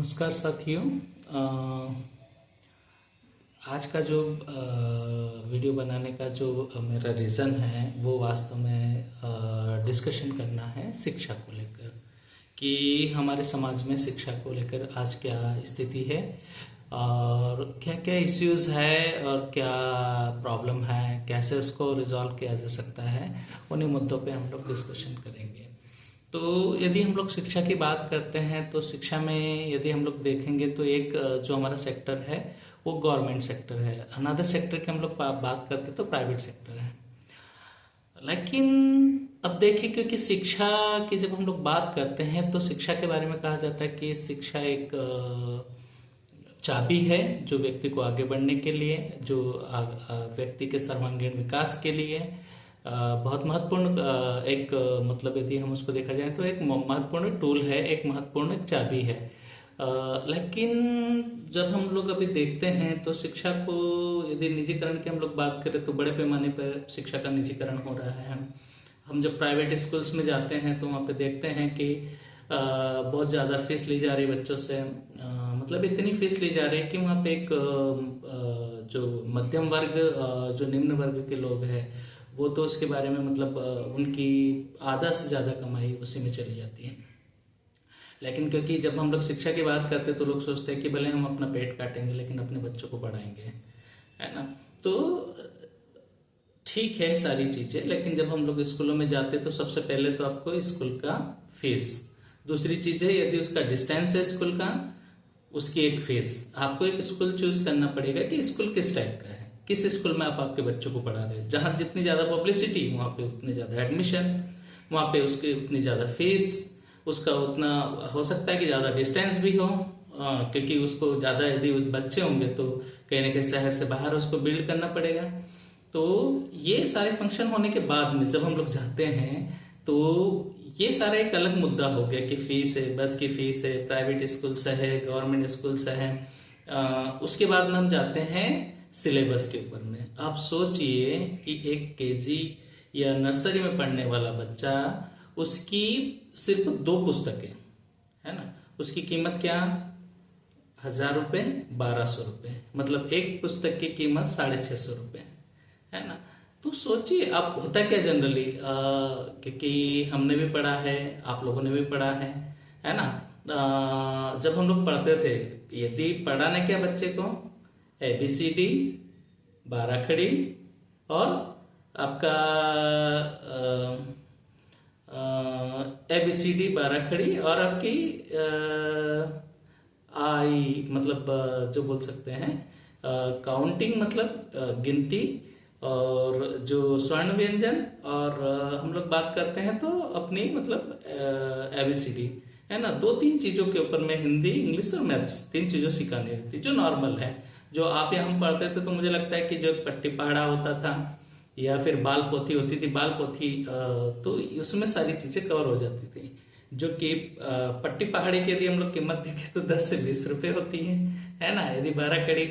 नमस्कार साथियों। आज का जो वीडियो बनाने का जो मेरा रीज़न है वो वास्तव में डिस्कशन करना है शिक्षा को लेकर कि हमारे समाज में शिक्षा को लेकर आज क्या स्थिति है और क्या क्या इश्यूज है और क्या प्रॉब्लम है, कैसे उसको रिजॉल्व किया जा सकता है। उन्हीं मुद्दों पे हम लोग डिस्कशन करेंगे। तो यदि हम लोग शिक्षा की बात करते हैं तो शिक्षा में यदि हम लोग देखेंगे तो एक जो हमारा सेक्टर है वो गवर्नमेंट सेक्टर है। अनदर सेक्टर की हम लोग बात करते तो प्राइवेट सेक्टर है। लेकिन अब देखिए, क्योंकि शिक्षा की जब हम लोग बात करते हैं तो शिक्षा के बारे में कहा जाता है कि शिक्षा एक चाबी है जो व्यक्ति को आगे बढ़ने के लिए, जो व्यक्ति के सर्वांगीण विकास के लिए बहुत महत्वपूर्ण एक मतलब यदि हम उसको देखा जाए तो एक महत्वपूर्ण टूल है, एक महत्वपूर्ण चाबी है। लेकिन जब हम लोग अभी देखते हैं तो शिक्षा को यदि निजीकरण की हम लोग बात करें तो बड़े पैमाने पर शिक्षा का निजीकरण हो रहा है। हम जब प्राइवेट स्कूल्स में जाते हैं तो वहाँ पे देखते हैं कि बहुत ज़्यादा फीस ली जा रही बच्चों से। मतलब इतनी फीस ली जा रही है कि वहाँ पे एक जो मध्यम वर्ग, जो निम्न वर्ग के लोग हैं वो तो उसके बारे में मतलब उनकी आधा से ज़्यादा कमाई उसी में चली जाती है। लेकिन क्योंकि जब हम लोग शिक्षा की बात करते हैं तो लोग सोचते हैं कि भले हम अपना पेट काटेंगे लेकिन अपने बच्चों को पढ़ाएंगे, है ना। तो ठीक है सारी चीज़ें, लेकिन जब हम लोग स्कूलों में जाते तो सबसे पहले तो आपको स्कूल का फीस, दूसरी चीज़ है यदि उसका डिस्टेंस है स्कूल का, उसकी एक फीस। आपको एक स्कूल चूज करना पड़ेगा कि स्कूल किस टाइप का है, किस स्कूल में आप आपके बच्चों को पढ़ा रहे हैं। जहां जितनी ज्यादा पब्लिसिटी वहां पे उतने ज्यादा एडमिशन, वहां पे उसकी उतनी ज्यादा फीस, उसका उतना हो सकता है कि ज्यादा डिस्टेंस भी हो, क्योंकि उसको ज्यादा यदि बच्चे होंगे तो कहीं ना कहीं शहर से बाहर उसको बिल्ड करना पड़ेगा। तो ये सारे फंक्शन होने के बाद में जब हम लोग जाते हैं तो ये सारा एक अलग मुद्दा हो गया कि फीस है, बस की फीस है, प्राइवेट स्कूल से है, गवर्नमेंट स्कूल से है। उसके बाद में हम जाते हैं सिलेबस के ऊपर में। आप सोचिए कि एक केजी या नर्सरी में पढ़ने वाला बच्चा, उसकी सिर्फ 2 पुस्तकें है ना, उसकी कीमत क्या, 1000 रुपये, 1200 रुपये, मतलब एक पुस्तक की कीमत 650 रुपये, है ना। तो सोचिए अब होता क्या जनरली, क्योंकि हमने भी पढ़ा है, आप लोगों ने भी पढ़ा है ना। जब हम लोग पढ़ते थे यदि पढ़ाने क्या बच्चे को ABCD 12 खड़ी और आपका ABCD 12 खड़ी और आपकी आई मतलब जो बोल सकते हैं काउंटिंग मतलब गिनती, और जो स्वर्ण व्यंजन, और हम लोग बात करते हैं तो अपनी मतलब ABCD, है ना। 2-3 चीजों के ऊपर में हिंदी, इंग्लिश और मैथ्स 3 चीजों सिखानी रहती जो नॉर्मल है। जो आप यहाँ हम पढ़ते थे तो मुझे लगता है कि जो पट्टी पहाड़ा होता था या फिर बाल पोथी होती थी, बाल पोथी, तो उसमें सारी चीजें कवर हो जाती थी। जो कि पट्टी पहाड़ी की यदि हम लोग कीमत देखें तो 10 से 20 रुपए होती है ना। यदि 12 कड़ी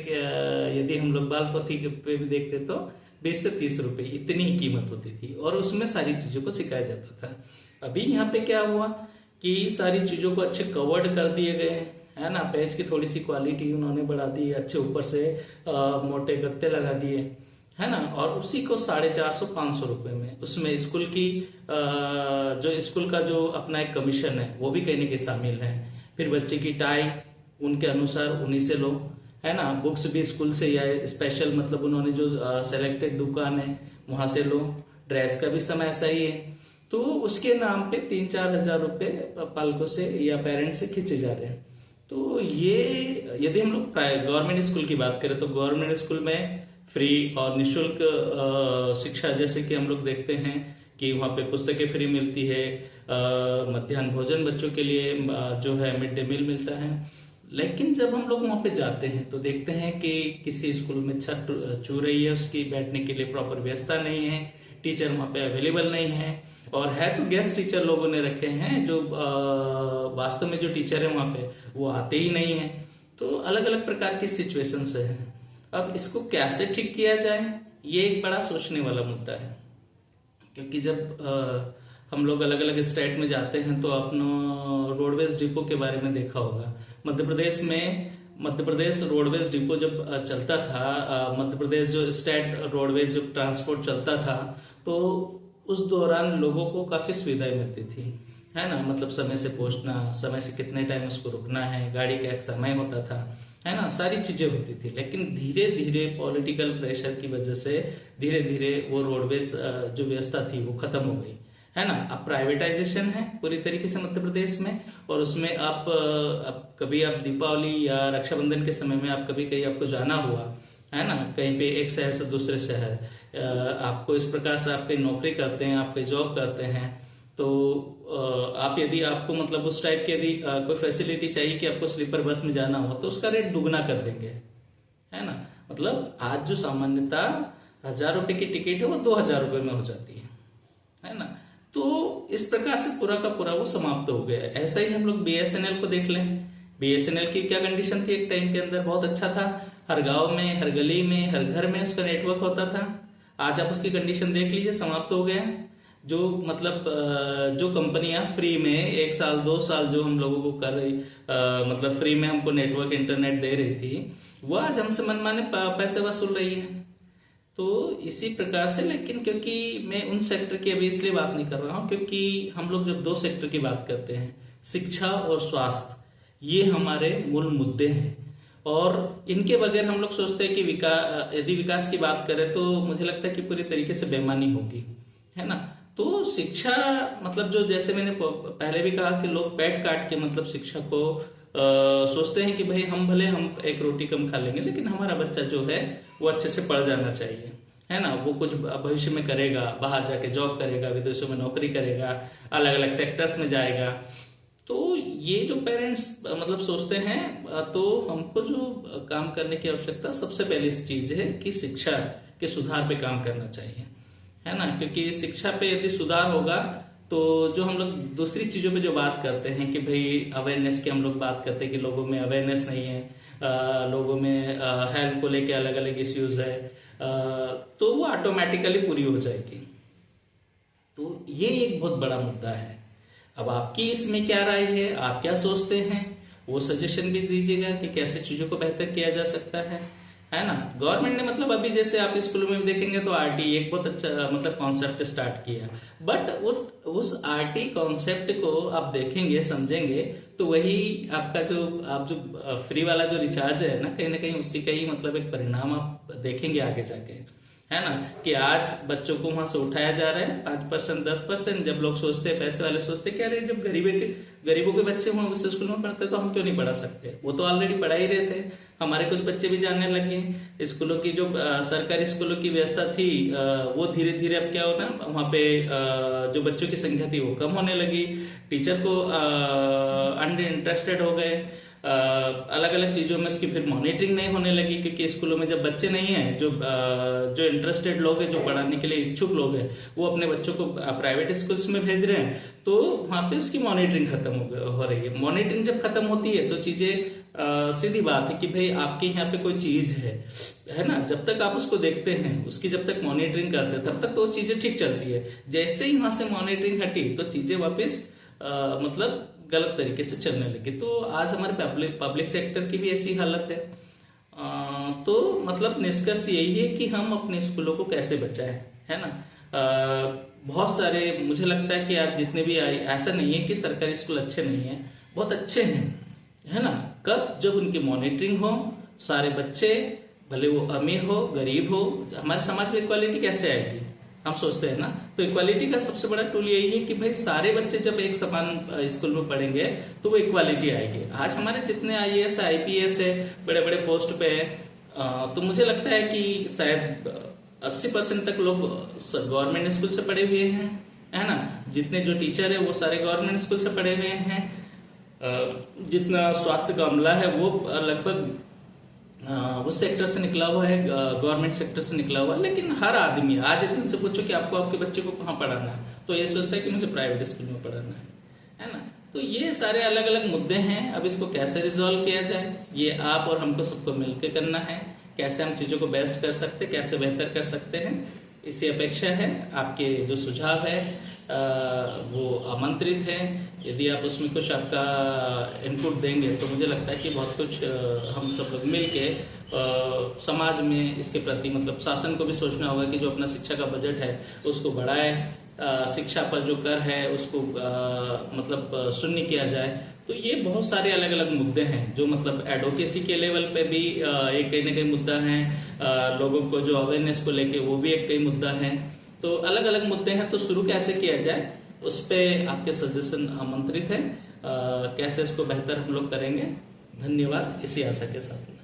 यदि हम लोग बाल पोथी पे भी देखते तो 20 से 30 रुपए इतनी ही कीमत होती थी, और उसमें सारी चीजों को सिखाया जाता था। अभी यहाँ पे क्या हुआ कि सारी चीजों को अच्छे कवर्ड कर दिए गए, है ना। पेज की थोड़ी सी क्वालिटी उन्होंने बढ़ा दी, अच्छे ऊपर से मोटे गत्ते लगा दिए, है ना। और उसी को 450-500 रुपए में उसमें स्कूल की जो स्कूल का जो अपना एक कमीशन है वो भी कहीं ना कहीं शामिल है। फिर बच्चे की टाई उनके अनुसार उन्हीं से लो, है ना। बुक्स भी स्कूल से या स्पेशल मतलब उन्होंने जो सेलेक्टेड दुकान है वहां से लो। ड्रेस का भी समय ऐसा ही है। तो उसके नाम पे 3-4 हजार रुपए पालकों से या पेरेंट्स से खींचे जा रहे हैं। तो ये यदि हम लोग गवर्नमेंट स्कूल की बात करें तो गवर्नमेंट स्कूल में फ्री और निःशुल्क शिक्षा, जैसे कि हम लोग देखते हैं कि वहाँ पे पुस्तकें फ्री मिलती है, मध्याह्न भोजन बच्चों के लिए जो है मिड डे मील मिलता है। लेकिन जब हम लोग वहाँ पे जाते हैं तो देखते हैं कि किसी स्कूल में छत छू रही है, उसकी बैठने के लिए प्रॉपर व्यवस्था नहीं है, टीचर वहाँ पे अवेलेबल नहीं है, और है तो गेस्ट टीचर लोगों ने रखे हैं जो वास्तव में जो टीचर है वहाँ पे वो आते ही नहीं है। तो अलग अलग प्रकार की सिचुएशन है। अब इसको कैसे ठीक किया जाए ये एक बड़ा सोचने वाला मुद्दा है, क्योंकि जब हम लोग अलग अलग स्टेट में जाते हैं तो अपना रोडवेज डिपो के बारे में देखा होगा। मध्य प्रदेश रोडवेज डिपो जब चलता था, मध्य प्रदेश जो स्टेट रोडवेज जो ट्रांसपोर्ट चलता था, तो उस दौरान लोगों को काफी सुविधाएं मिलती थी, है ना। मतलब समय से पहुंचना, समय से कितने टाइम उसको रुकना है, गाड़ी का एक समय होता था, है ना, सारी चीजें होती थी। लेकिन धीरे धीरे पॉलिटिकल प्रेशर की वजह से धीरे धीरे वो रोडवेज जो व्यवस्था थी वो खत्म हो गई, है ना। अब प्राइवेटाइजेशन है पूरी तरीके से मध्य प्रदेश में, और उसमें आप कभी आप दीपावली या रक्षाबंधन के समय में आप कभी कहीं आपको जाना हुआ, है ना, कहीं पे एक शहर से दूसरे शहर, आपको इस प्रकार से आप कहीं नौकरी करते हैं, आप कहीं जॉब करते हैं, तो आप यदि आपको मतलब उस टाइप की यदि कोई फैसिलिटी चाहिए कि आपको स्लीपर बस में जाना हो, तो उसका रेट दुगना कर देंगे, है ना। मतलब आज जो सामान्यता 1,000 रुपए की टिकट है वो 2,000 रुपए में हो जाती है ना। तो इस प्रकार से पूरा का पूरा वो समाप्त हो गया। ऐसा ही हम लोग BSNL को देख लें। BSNL की क्या कंडीशन थी, एक टाइम के अंदर बहुत अच्छा था, हर गांव में, हर गली में, हर घर में उसका नेटवर्क होता था। आज आप उसकी कंडीशन देख लीजिए, समाप्त हो गया। जो मतलब जो कंपनियां फ्री में 1 साल 2 साल जो हम लोगों को कर रही, मतलब फ्री में हमको नेटवर्क इंटरनेट दे रही थी, वो आज हमसे मनमाने पैसे वसूल रही है। तो इसी प्रकार से, लेकिन क्योंकि मैं उन सेक्टर की अभी इसलिए बात नहीं कर रहा हूं क्योंकि हम लोग जब 2 सेक्टर की बात करते हैं, शिक्षा और स्वास्थ्य, ये हमारे मूल मुद्दे हैं, और इनके बगैर हम लोग सोचते हैं कि यदि विकास की बात करें तो मुझे लगता है कि पूरी तरीके से बेईमानी होगी, है ना। तो शिक्षा मतलब जो, जैसे मैंने पहले भी कहा कि लोग पेट काट के मतलब शिक्षा को सोचते हैं कि भाई हम भले हम एक रोटी कम खा लेंगे, लेकिन हमारा बच्चा जो है वो अच्छे से पढ़ जाना चाहिए, है ना। वो कुछ भविष्य में करेगा, बाहर जाके जॉब करेगा, विदेशों में नौकरी करेगा, अलग अलग सेक्टर्स में जाएगा। तो ये जो पेरेंट्स मतलब सोचते हैं, तो हमको जो काम करने की आवश्यकता सबसे पहली चीज है कि शिक्षा के सुधार पे काम करना चाहिए, है ना। क्योंकि शिक्षा पे यदि सुधार होगा तो जो हम लोग दूसरी चीजों पे जो बात करते हैं कि भाई अवेयरनेस की हम लोग बात करते हैं कि लोगों में अवेयरनेस नहीं है, लोगों में हेल्थ को लेके अलग अलग इश्यूज है, तो वो ऑटोमेटिकली पूरी हो जाएगी। तो ये एक बहुत बड़ा मुद्दा है। अब आपकी इसमें क्या राय है, आप क्या सोचते हैं, वो सजेशन भी दीजिएगा कि कैसे चीजों को बेहतर किया जा सकता है ना। गवर्नमेंट ने मतलब अभी जैसे आप स्कूलों में भी देखेंगे तो RT एक बहुत अच्छा मतलब कॉन्सेप्ट स्टार्ट किया, बट उस RT कॉन्सेप्ट को आप देखेंगे, समझेंगे, तो वही आपका आप जो फ्री वाला जो रिचार्ज है ना कहीं उसी का ही मतलब एक परिणाम आप देखेंगे आगे जाके, है ना। कि आज बच्चों को वहां से उठाया जा रहा है 5% 10%। जब लोग सोचते हैं, पैसे वाले सोचते हैं, क्या रहे जब गरीबों के बच्चे वहां उस स्कूल में पढ़ते तो हम क्यों नहीं पढ़ा सकते। वो तो ऑलरेडी पढ़ा ही रहे थे, हमारे कुछ बच्चे भी जानने लगे। स्कूलों की जो सरकारी स्कूलों की व्यवस्था थी, वो धीरे धीरे अब क्या होना, वहां पे जो बच्चों की संख्या थी वो कम होने लगी, टीचर को अनइंटरेस्टेड इंटरेस्टेड हो गए, अलग अलग चीजों में इसकी फिर मॉनिटरिंग नहीं होने लगी, क्योंकि स्कूलों में जब बच्चे नहीं हैं, जो इंटरेस्टेड लोग हैं, जो पढ़ाने के लिए इच्छुक लोग हैं, वो अपने बच्चों को प्राइवेट स्कूल्स में भेज रहे हैं, तो वहां पे उसकी मॉनिटरिंग खत्म हो रही है। मॉनिटरिंग जब खत्म होती है तो चीजें सीधी बात है कि भाई आपके यहाँ पे कोई चीज है ना, जब तक आप उसको देखते हैं, उसकी जब तक मॉनिटरिंग करते हैं, तब तक तो चीजें ठीक चलती है। जैसे ही वहां से मॉनिटरिंग हटी तो चीजें वापस मतलब गलत तरीके से चलने लगी। तो आज हमारे पब्लिक सेक्टर की भी ऐसी हालत है। तो मतलब निष्कर्ष यही है कि हम अपने स्कूलों को कैसे बचाएं, है ना। बहुत सारे मुझे लगता है कि आज जितने भी ऐसा नहीं है कि सरकारी स्कूल अच्छे नहीं है, बहुत अच्छे हैं, है ना। कब, जब उनकी मॉनिटरिंग हो, सारे बच्चे भले वो अमीर हो गरीब हो, हमारे समाज में इक्वालिटी कैसे आएगी, हम सोचते हैं ना। तो इक्वालिटी का सबसे बड़ा टूल यही है कि भाई सारे बच्चे जब एक समान स्कूल में पढ़ेंगे तो वो इक्वालिटी आएगी। आज हमारे जितने IAS IPS है, बड़े बड़े पोस्ट पे है, तो मुझे लगता है कि शायद 80% तक लोग गवर्नमेंट स्कूल से पढ़े हुए हैं, है ना। जितने जो टीचर है वो सारे गवर्नमेंट स्कूल से पढ़े हुए हैं। जितना स्वास्थ्य का अमला है वो लगभग उस सेक्टर से निकला हुआ है, गवर्नमेंट सेक्टर से निकला हुआ है। लेकिन हर आदमी, आज यदि उनसे पूछो कि आपको आपके बच्चे को कहाँ पढ़ाना है, तो ये सोचता है कि मुझे प्राइवेट स्कूल में पढ़ाना है ना। तो ये सारे अलग अलग मुद्दे हैं। अब इसको कैसे रिजॉल्व किया जाए, ये आप और हमको सबको मिलकर करना है। कैसे हम चीजों को बेस्ट कर सकते, कैसे बेहतर कर सकते हैं, इसी अपेक्षा है। आपके जो सुझाव है वो आमंत्रित हैं। यदि आप उसमें कुछ आपका इनपुट देंगे तो मुझे लगता है कि बहुत कुछ हम सब लोग मिल के समाज में इसके प्रति मतलब शासन को भी सोचना होगा कि जो अपना शिक्षा का बजट है उसको बढ़ाए, शिक्षा पर जो कर है उसको मतलब शून्य किया जाए। तो ये बहुत सारे अलग अलग मुद्दे हैं जो मतलब एडवोकेसी के लेवल पे भी एक कहीं ना कहीं मुद्दा है, लोगों को जो अवेयरनेस को लेके वो भी एक कई मुद्दा है। तो अलग अलग मुद्दे हैं, तो शुरू कैसे किया जाए उस पे आपके सजेशन आमंत्रित है, कैसे इसको बेहतर हम लोग करेंगे। धन्यवाद, इसी आशा के साथ।